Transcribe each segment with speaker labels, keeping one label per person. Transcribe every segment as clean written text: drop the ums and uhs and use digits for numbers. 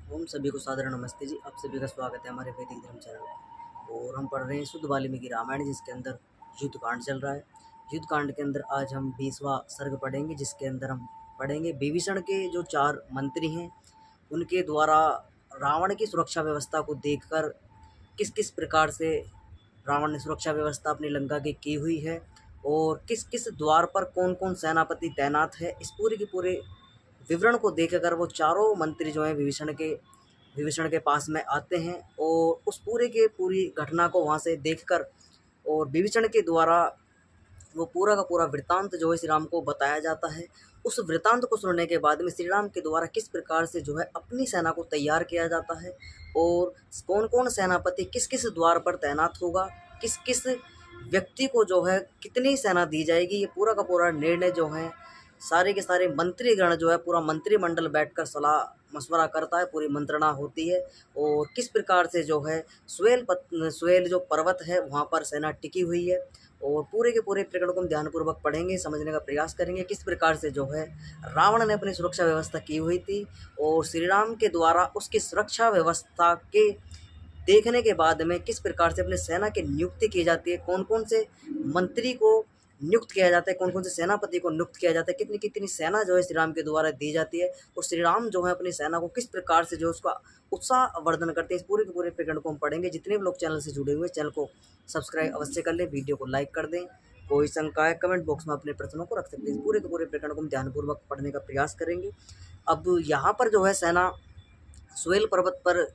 Speaker 1: ओम सभी को सादर नमस्ते जी। आप सभी का स्वागत है हमारे वैदिक धर्म चैनल में। और हम पढ़ रहे हैं शुद्ध वाल्मीकि रामायण, जिसके अंदर युद्ध कांड चल रहा है। युद्ध कांड के अंदर आज हम 20वां सर्ग पढ़ेंगे, जिसके अंदर हम पढ़ेंगे विभीषण के जो 4 मंत्री हैं उनके द्वारा रावण की सुरक्षा व्यवस्था को देखकर किस किस प्रकार से रावण ने सुरक्षा व्यवस्था अपनी लंका की हुई है, और किस किस द्वार पर कौन कौन सेनापति तैनात है। इस पूरे के पूरे विवरण को देखकर वो चारों मंत्री जो हैं विभीषण के पास में आते हैं, और उस पूरे के पूरी घटना को वहाँ से देखकर और विभीषण के द्वारा वो पूरा का पूरा वृत्तांत जो है श्री राम को बताया जाता है। उस वृत्तांत को सुनने के बाद में श्री राम के द्वारा किस प्रकार से जो है अपनी सेना को तैयार किया जाता है, और कौन कौन सेनापति किस किस द्वार पर तैनात होगा, किस किस व्यक्ति को जो है कितनी सेना दी जाएगी, ये पूरा का पूरा निर्णय जो है सारे के सारे मंत्रीगण जो है पूरा मंत्रिमंडल बैठकर सलाह मशवरा करता है, पूरी मंत्रणा होती है। और किस प्रकार से जो है स्वेल जो पर्वत है वहाँ पर सेना टिकी हुई है, और पूरे के पूरे प्रकरण को हम ध्यानपूर्वक पढ़ेंगे, समझने का प्रयास करेंगे किस प्रकार से जो है रावण ने अपनी सुरक्षा व्यवस्था की हुई थी, और श्री राम के द्वारा उसकी सुरक्षा व्यवस्था के देखने के बाद में किस प्रकार से अपने सेना की नियुक्ति की जाती है, कौन कौन से मंत्री को नियुक्त किया जाता है, कौन कौन से सेनापति को नियुक्त किया जाता है, कितनी कितनी सेना जो है श्री राम के द्वारा दी जाती है, और श्री राम जो है अपनी सेना को किस प्रकार से जो उसका उत्साह वर्धन करते हैं। इस पूरे के पूरे प्रकरण को हम पढ़ेंगे। जितने भी लोग चैनल से जुड़े हुए चैनल को सब्सक्राइब अवश्य कर लें, वीडियो को लाइक कर दें। कोई शंका है कमेंट बॉक्स में अपने प्रश्नों को रख सकते हैं। इस पूरे के पूरे प्रकरण को हम ध्यानपूर्वक पढ़ने का प्रयास करेंगे। अब यहाँ पर जो है सेना स्वेल पर्वत पर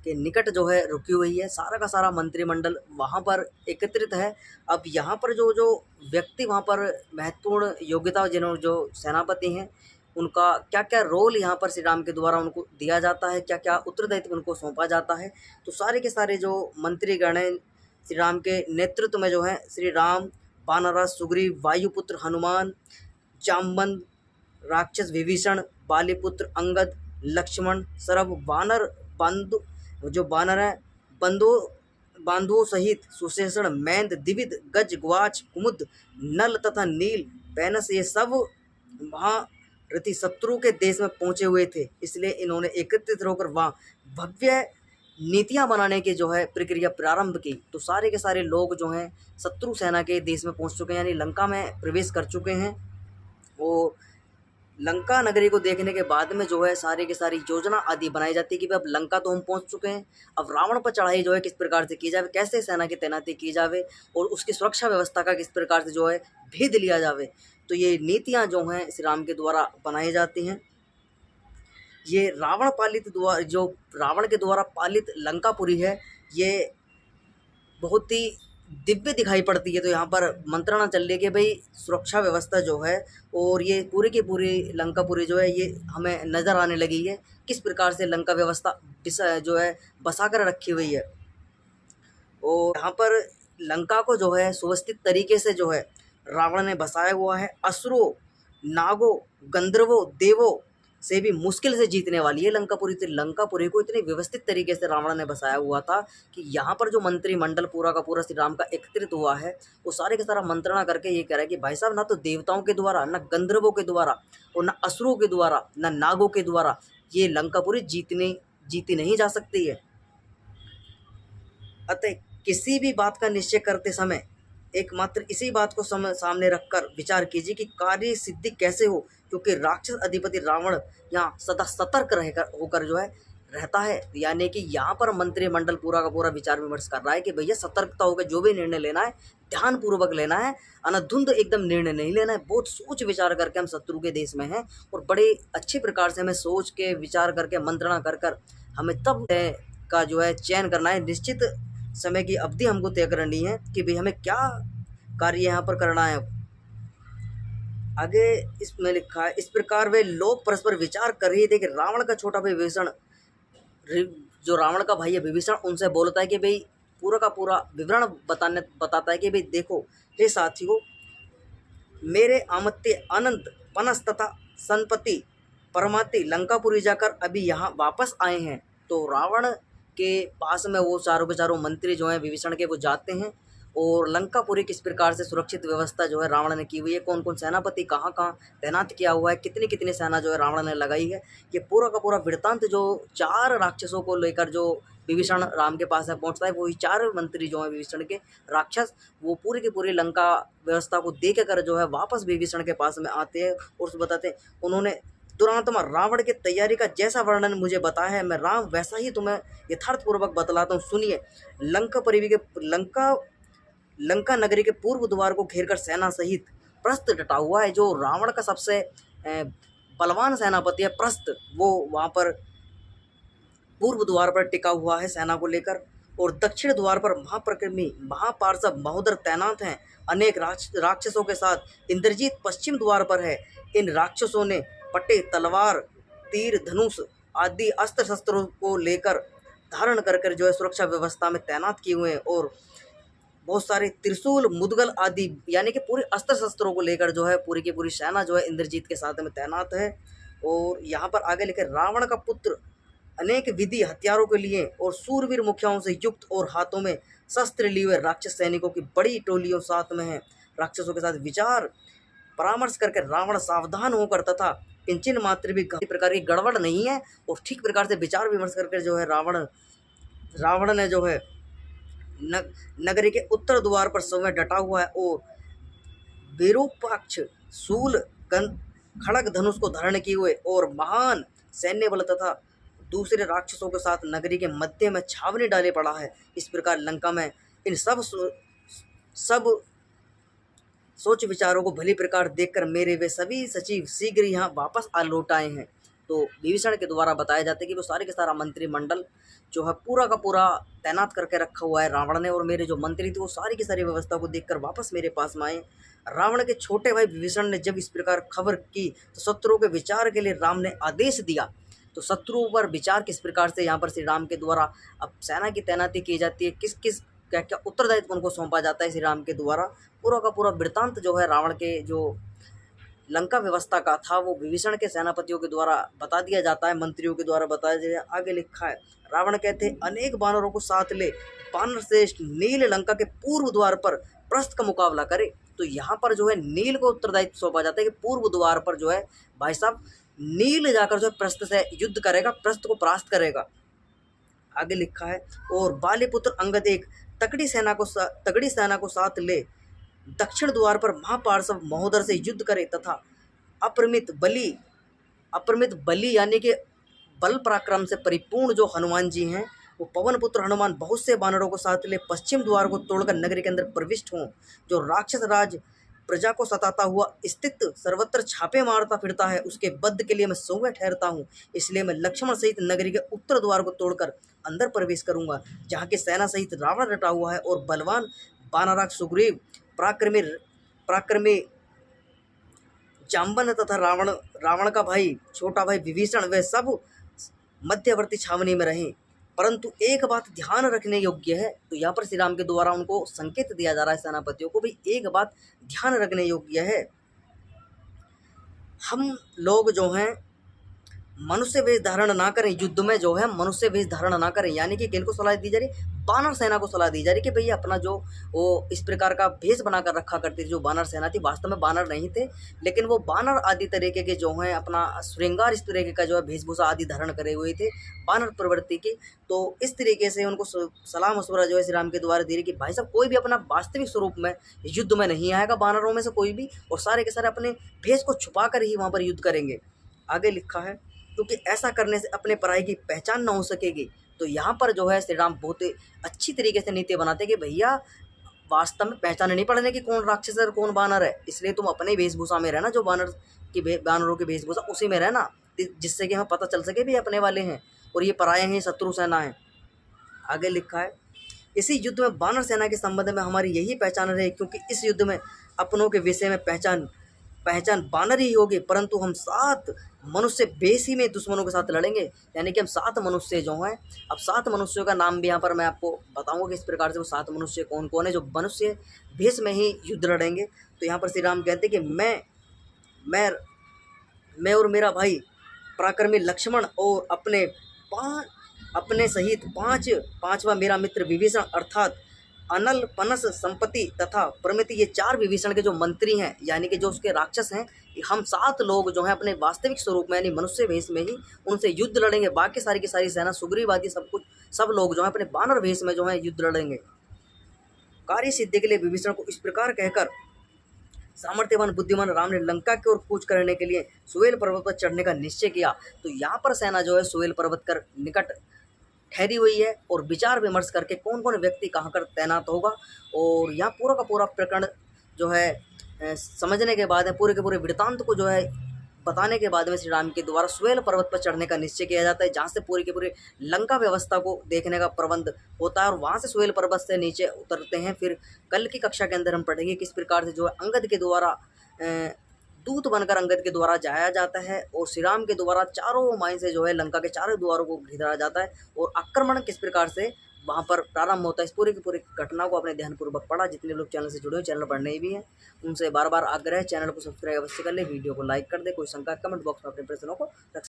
Speaker 1: के निकट जो है रुकी हुई है, सारा का सारा मंत्रिमंडल वहाँ पर एकत्रित है। अब यहाँ पर जो जो व्यक्ति वहाँ पर महत्वपूर्ण योग्यता जिन्होंने जो सेनापति हैं उनका क्या क्या रोल यहाँ पर श्री राम के द्वारा उनको दिया जाता है, क्या क्या उत्तरदायित्व उनको सौंपा जाता है, तो सारे के सारे जो मंत्रीगण हैं श्री राम के नेतृत्व में जो है श्री राम, वानरराज सुग्रीव, वायुपुत्र हनुमान, जामवंत, राक्षस विभीषण, बालीपुत्र अंगद, लक्ष्मण, सरभ, वानर बंधु जो वानर है बंधु बांधुओं सहित सुशेषण, मैंद, दिविद, गज, ग्वाच, कुमुद, नल तथा नील, पैनस, ये सब महारथी शत्रु के देश में पहुंचे हुए थे। इसलिए इन्होंने एकत्रित होकर वहाँ भव्य नीतियां बनाने की जो है प्रक्रिया प्रारंभ की। तो सारे के सारे लोग जो हैं शत्रु सेना के देश में पहुंच चुके हैं, यानी लंका में प्रवेश कर चुके हैं। और लंका नगरी को देखने के बाद में जो है सारी की सारी योजना आदि बनाई जाती है कि भाई अब लंका तो हम पहुंच चुके हैं, अब रावण पर चढ़ाई जो है किस प्रकार से की जावे, कैसे सेना की तैनाती की जावे, और उसकी सुरक्षा व्यवस्था का किस प्रकार से जो है भेद लिया जावे। तो ये नीतियां जो हैं श्री राम के द्वारा बनाई जाती हैं। ये जो रावण के द्वारा पालित लंकापुरी है, ये बहुत ही दिव्य दिखाई पड़ती है। तो यहाँ पर मंत्रणा चल रही है कि भाई सुरक्षा व्यवस्था जो है और ये पूरी की पूरी लंकापुरी जो है ये हमें नज़र आने लगी है, किस प्रकार से लंका व्यवस्था जो है बसा कर रखी हुई है। और यहाँ पर लंका को जो है सुव्यवस्थित तरीके से जो है रावण ने बसाया हुआ है। असुरों, नागों, गंधर्वों, देवों से भी मुश्किल से जीतने वाली है लंकापुरी। तो लंकापुरी को इतने व्यवस्थित तरीके से रावण ने बसाया हुआ था कि यहाँ पर जो मंत्रिमंडल पूरा का पूरा श्री राम का एकत्रित हुआ है, वो सारे का सारा मंत्रणा करके ये कह रहा है कि भाई साहब, ना तो देवताओं के द्वारा, ना गंधर्वों के द्वारा, और ना असुरों के द्वारा, ना नागों के द्वारा ये लंकापुरी जीती नहीं जा सकती है। अतः किसी भी बात का निश्चय करते समय एकमात्र इसी बात को सामने रखकर विचार कीजिए कि कार्य सिद्धि कैसे हो, क्योंकि राक्षस अधिपति रावण यहाँ सदा सतर्क होकर जो है रहता है। यानी कि यहाँ पर मंत्रिमंडल पूरा का पूरा विचार विमर्श कर रहा है कि भैया सतर्कता होकर जो भी निर्णय लेना है ध्यान पूर्वक लेना है, अनधुंध एकदम निर्णय नहीं लेना है। बहुत सोच विचार करके हम शत्रु के देश में हैं, और बड़े अच्छे प्रकार से हमें सोच के विचार करके मंत्रणा कर हमें तब का जो है चयन करना है। निश्चित समय की अवधि हमको तय करनी है कि भाई हमें क्या कार्य यहाँ पर करना है। आगे इसमें लिखा है, इस प्रकार वे लोग परस्पर विचार कर रहे थे कि रावण का छोटा भाई विभीषण, जो रावण का भाई है विभीषण, उनसे बोलता है कि भाई पूरा का पूरा विवरण बताता है कि भाई देखो हे साथियों, मेरे आमत्य अनंत पनस तथा संपत्ति परमाति लंकापुरी जाकर अभी यहाँ वापस आए हैं। तो रावण के पास में वो चारों के चारों मंत्री जो हैं विभीषण के, वो जाते हैं और लंकापुरी किस प्रकार से सुरक्षित व्यवस्था जो है रावण ने की हुई है, कौन कौन सेनापति कहाँ कहाँ तैनात किया हुआ है, कितनी कितनी सेना जो है रावण ने लगाई है, ये पूरा का पूरा वृत्तांत जो 4 राक्षसों को लेकर जो विभीषण राम के पास में पहुंचता है, वही 4 मंत्री जो है विभीषण के राक्षस, वो पूरी की पूरी लंका व्यवस्था को देख कर जो है वापस विभीषण के पास में आते हैं और उसको बताते हैं, उन्होंने दुरात्मा रावण की तैयारी का जैसा वर्णन मुझे बताया है, मैं राम वैसा ही तुम्हें यथार्थपूर्वक बतलाता हूँ, सुनिए। लंका नगरी के पूर्व द्वार को घेरकर सेना सहित प्रस्थ डटा हुआ है। जो रावण का सबसे बलवान सेनापति है प्रस्थ, वो वहाँ पर पूर्व द्वार पर टिका हुआ है सेना को लेकर, और दक्षिण द्वार पर महाप्रक्रमी महापार्षद महोदर तैनात हैं अनेक राक्षसों के साथ। इंद्रजीत पश्चिम द्वार पर है। इन राक्षसों ने पट्टे, तलवार, तीर, धनुष आदि अस्त्र शस्त्रों को लेकर धारण कर जो है सुरक्षा व्यवस्था में तैनात किए हुए हैं, और बहुत सारे त्रिशूल, मुदगल आदि यानी कि पूरे अस्त्र शस्त्रों को लेकर जो है पूरी की पूरी सेना जो है इंद्रजीत के साथ में तैनात है। और यहाँ पर आगे लिखे, रावण का पुत्र अनेक विधि हथियारों के लिए और सूरवीर मुखियाओं से युक्त और हाथों में शस्त्र लिए हुए राक्षस सैनिकों की बड़ी टोलियों साथ में है। राक्षसों के साथ विचार परामर्श करके रावण सावधान होकर तथा किंचन मात्र भी किसी प्रकार की गड़बड़ नहीं है, और ठीक प्रकार से विचार विमर्श करके जो है रावण ने जो है नगरी के उत्तर द्वार पर समय डटा हुआ है, और विरूपाक्ष शूल खड़ग धनुष को धारण किए हुए और महान सैन्य बल तथा दूसरे राक्षसों के साथ नगरी के मध्य में छावनी डाले पड़ा है। इस प्रकार लंका में इन सब सोच विचारों को भली प्रकार देखकर मेरे वे सभी सचिव शीघ्र यहाँ वापस आ लौट आए हैं। तो विभीषण के द्वारा बताया जाता है कि वो सारे के सारा मंत्रिमंडल जो है पूरा का पूरा तैनात करके रखा हुआ है रावण ने, और मेरे जो मंत्री थे वो सारी की सारी व्यवस्था को देखकर वापस मेरे पास में आए। रावण के छोटे भाई विभीषण ने जब इस प्रकार खबर की तो शत्रुओं के विचार के लिए राम ने आदेश दिया। तो शत्रुओं पर विचार किस प्रकार से यहाँ पर श्री राम के द्वारा अब सेना की तैनाती की जाती है, किस किस क्या क्या उत्तरदायित्व उनको सौंपा जाता है श्री राम के द्वारा, पूरा का पूरा वृत्तांत जो है रावण के जो लंका व्यवस्था का था वो विभीषण के सेनापतियों के द्वारा बता दिया जाता है, मंत्रियों के द्वारा बताया जाता है। आगे लिखा है, रावण कहते अनेक बानरों को साथ ले बानर श्रेष्ठ नील लंका के पूर्व द्वार पर प्रस्थ का मुकाबला करे। तो यहाँ पर जो है नील को उत्तरदायित्व सौंपा जाता है कि पूर्व द्वार पर जो है भाई साहब नील जाकर जो है प्रस्थ से युद्ध करेगा, प्रस्थ को परास्त करेगा। आगे लिखा है, और बालीपुत्र अंगद एक तगड़ी सेना को साथ ले दक्षिण द्वार पर महापार्षद महोदर से युद्ध करे तथा अपरिमित बली यानी कि बल पराक्रम से परिपूर्ण जो हनुमान जी हैं वो पवन पुत्र हनुमान बहुत से बानरों को साथ ले पश्चिम द्वार को तोड़कर नगरी के अंदर प्रविष्ट हों। जो राक्षस राज प्रजा को सताता हुआ स्थित सर्वत्र छापे मारता फिरता है, उसके वध के लिए मैं सौम्य ठहरता हूँ। इसलिए मैं लक्ष्मण सहित नगरी के उत्तर द्वार को तोड़कर अंदर प्रवेश करूंगा, जहाँ की सेना सहित रावण डटा हुआ है, और बलवान वानराग सुग्रीव, पराक्रमी जाम्बन तथा रावण का भाई छोटा भाई विभीषण वे सब मध्यवर्ती छावनी में रहें। परंतु एक बात ध्यान रखने योग्य है। तो यहाँ पर श्री राम के द्वारा उनको संकेत दिया जा रहा है सेनापतियों को, भी एक बात ध्यान रखने योग्य है, हम लोग जो हैं मनुष्य वेश धारण ना करें, युद्ध में जो है मनुष्य वेश धारण ना करें। यानी कि किनको सलाह दी जा रही, बानर सेना को सलाह दी जा रही कि भैया अपना जो वो इस प्रकार का भेष बनाकर रखा करती थी जो बानर सेना थी, वास्तव में बानर नहीं थे, लेकिन वो बानर आदि तरीके के जो हैं अपना श्रृंगार इस तरीके का जो है वेशभूषा आदि धारण करे हुए थे बानर प्रवृत्ति की। तो इस तरीके से उनको सलाह मशवरा जो है श्री राम के द्वारा दे रही कि भाई साहब कोई भी अपना वास्तविक स्वरूप में युद्ध में नहीं आएगा बानरों में से कोई भी, और सारे के सारे अपने भेष को छुपा कर ही वहाँ पर युद्ध करेंगे। आगे लिखा है, क्योंकि ऐसा करने से अपने पराई की पहचान ना हो सकेगी। तो यहाँ पर जो है श्री राम बहुत अच्छी तरीके से नीति बनाते कि भैया वास्तव में पहचान नहीं पड़ने की कौन राक्षस है और कौन बानर है, इसलिए तुम अपने वेशभूषा में रहना, जो बानरों की वेशभूषा उसी में रहना, जिससे कि हमें पता चल सके भी अपने वाले हैं और ये पराए हैं, शत्रु सेना है। आगे लिखा है, इसी युद्ध में बानर सेना के संबंध में हमारी यही पहचान रहे, क्योंकि इस युद्ध में अपनों के विषय में पहचान बानर ही होगी, परंतु हम 7 मनुष्य बेसी में दुश्मनों के साथ लड़ेंगे। यानी कि हम 7 मनुष्य जो हैं, अब 7 मनुष्यों का नाम भी यहाँ पर मैं आपको बताऊंगा कि इस प्रकार से वो 7 मनुष्य कौन कौन है जो मनुष्य भेष में ही युद्ध लड़ेंगे। तो यहाँ पर श्री राम कहते कि मैं और मेरा भाई पराक्रमी लक्ष्मण और अपने सहित पांचवा मेरा मित्र विभीषण अर्थात अनल, पनस, संपत्ति तथा प्रमिति, ये 4 विभीषण के जो मंत्री हैं, यानी कि जो उसके राक्षस हैं, हम 7 लोग जो हैं अपने वास्तविक स्वरूप में यानी मनुष्य वेश में ही उनसे युद्ध लड़ेंगे। बाकी सारी की सारी सेना, सुग्रीव आदि सब कुछ, सब लोग जो हैं अपने वानर वेश में जो है युद्ध लड़ेंगे। कार्य सिद्धि के लिए विभीषण को इस प्रकार कहकर सामर्थ्यवान बुद्धिमान राम ने लंका की ओर कूच करने के लिए सुवेल पर्वत पर चढ़ने का निश्चय किया। तो यहाँ पर सेना जो है सुवेल पर्वत कर निकट ठहरी हुई है और विचार विमर्श करके कौन कौन व्यक्ति कहाँ कर तैनात होगा। और यहाँ पूरा का पूरा प्रकरण जो है समझने के बाद है, पूरे के पूरे वृत्तांत को जो है बताने के बाद में श्री राम के द्वारा सुवेल पर्वत पर चढ़ने का निश्चय किया जाता है, जहाँ से पूरी के पूरे लंका व्यवस्था को देखने का प्रबंध होता है और वहाँ से सुवेल पर्वत से नीचे उतरते हैं। फिर कल की कक्षा के अंदर हम पढ़ेंगे किस प्रकार से जो है अंगद के द्वारा दूत बनकर अंगद के द्वारा जाया जाता है और श्री राम के द्वारा चारों माइन से जो है लंका के चारों द्वारों को घेरा जाता है और आक्रमण किस प्रकार से वहाँ पर प्रारंभ होता है। इस पूरी की पूरी घटना को अपने ध्यानपूर्वक पढ़ा। जितने लोग चैनल से जुड़े हुए, चैनल पढ़ने भी हैं, उनसे बार बार आग्रह है चैनल को सब्सक्राइब अवश्य कर ले, वीडियो को लाइक कर दे। कोई शंका कमेंट बॉक्स में अपने प्रश्नों को रख